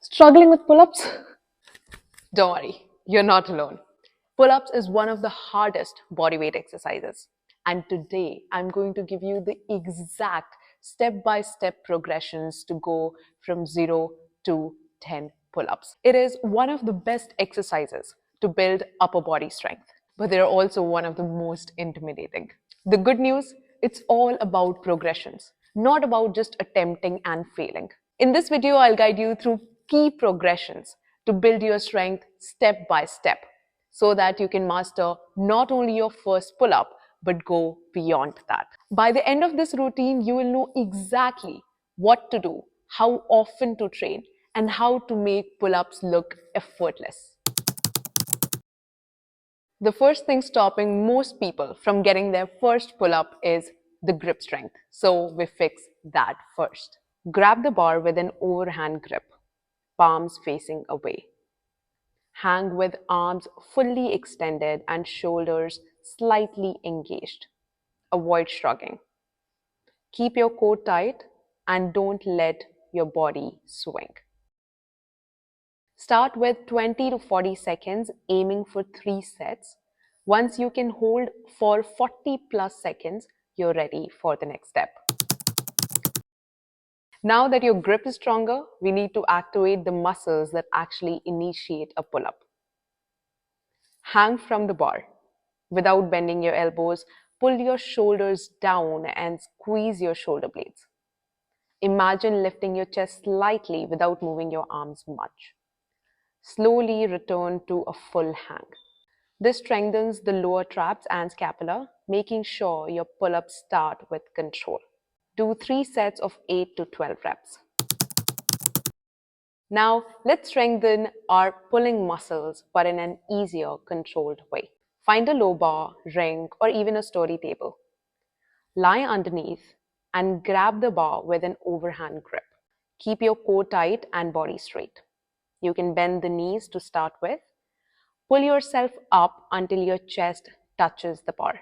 Struggling with pull ups? Don't worry, you're not alone. Pull ups is one of the hardest bodyweight exercises. And today I'm going to give you the exact step by step progressions to go from 0 to 10 pull ups. It is one of the best exercises to build upper body strength, but they're also one of the most intimidating. The good news, it's all about progressions, not about just attempting and failing. In this video, I'll guide you through key progressions to build your strength step by step so that you can master not only your first pull up, but go beyond that. By the end of this routine, you will know exactly what to do, how often to train, and how to make pull ups look effortless. The first thing stopping most people from getting their first pull up is the grip strength. So we fix that first. Grab the bar with an overhand grip, palms facing away. Hang with arms fully extended and shoulders slightly engaged. Avoid shrugging. Keep your core tight and don't let your body swing. Start with 20 to 40 seconds, aiming for 3 sets. Once you can hold for 40 plus seconds, you're ready for the next step. Now that your grip is stronger, we need to activate the muscles that actually initiate a pull up. Hang from the bar. Without bending your elbows, pull your shoulders down and squeeze your shoulder blades. Imagine lifting your chest slightly without moving your arms much. Slowly return to a full hang. This strengthens the lower traps and scapula, making sure your pull-ups start with control. Do 3 sets of 8 to 12 reps. Now, let's strengthen our pulling muscles, but in an easier, controlled way. Find a low bar, ring, or even a sturdy table. Lie underneath and grab the bar with an overhand grip. Keep your core tight and body straight. You can bend the knees to start with. Pull yourself up until your chest touches the bar.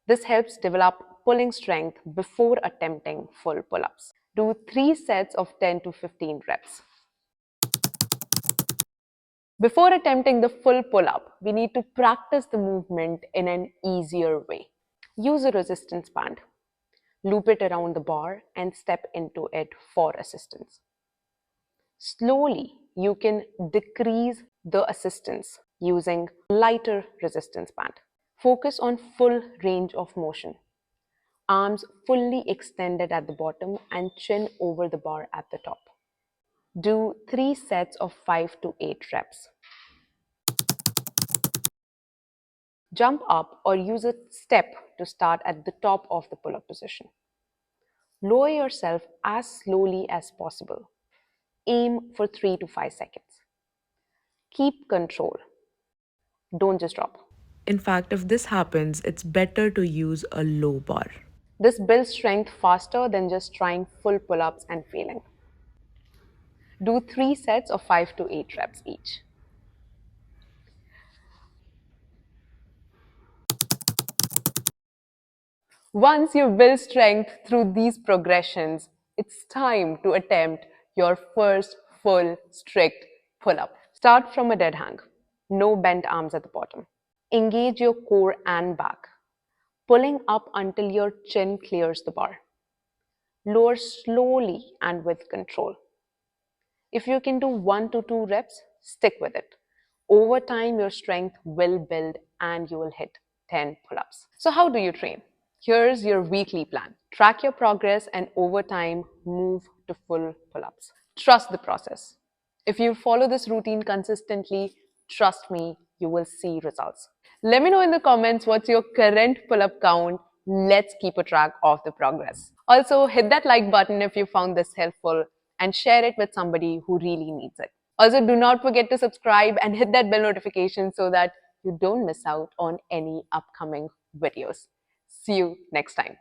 This helps develop pulling strength before attempting full pull-ups. Do 3 sets of 10 to 15 reps. Before attempting the full pull-up, we need to practice the movement in an easier way. Use a resistance band. Loop it around the bar and step into it for assistance. Slowly, you can decrease the assistance using lighter resistance band. Focus on full range of motion. Arms fully extended at the bottom and chin over the bar at the top. Do 3 sets of 5 to 8 reps. Jump up or use a step to start at the top of the pull-up position. Lower yourself as slowly as possible. Aim for 3 to 5 seconds. Keep control. Don't just drop. In fact, if this happens, it's better to use a low bar. This builds strength faster than just trying full pull-ups and failing. Do 3 sets of 5 to 8 reps each. Once you build strength through these progressions, it's time to attempt your first full strict pull-up. Start from a dead hang. No bent arms at the bottom. Engage your core and back, pulling up until your chin clears the bar. Lower slowly and with control. If you can do 1 to 2 reps, stick with it. Over time, your strength will build and you will hit 10 pull-ups. So how do you train? Here's your weekly plan. Track your progress and over time, move to full pull-ups. Trust the process. If you follow this routine consistently, trust me, you will see results. Let me know in the comments what's your current pull-up count. Let's keep a track of the progress. Also, hit that like button if you found this helpful and share it with somebody who really needs it. Also, do not forget to subscribe and hit that bell notification so that you don't miss out on any upcoming videos. See you next time.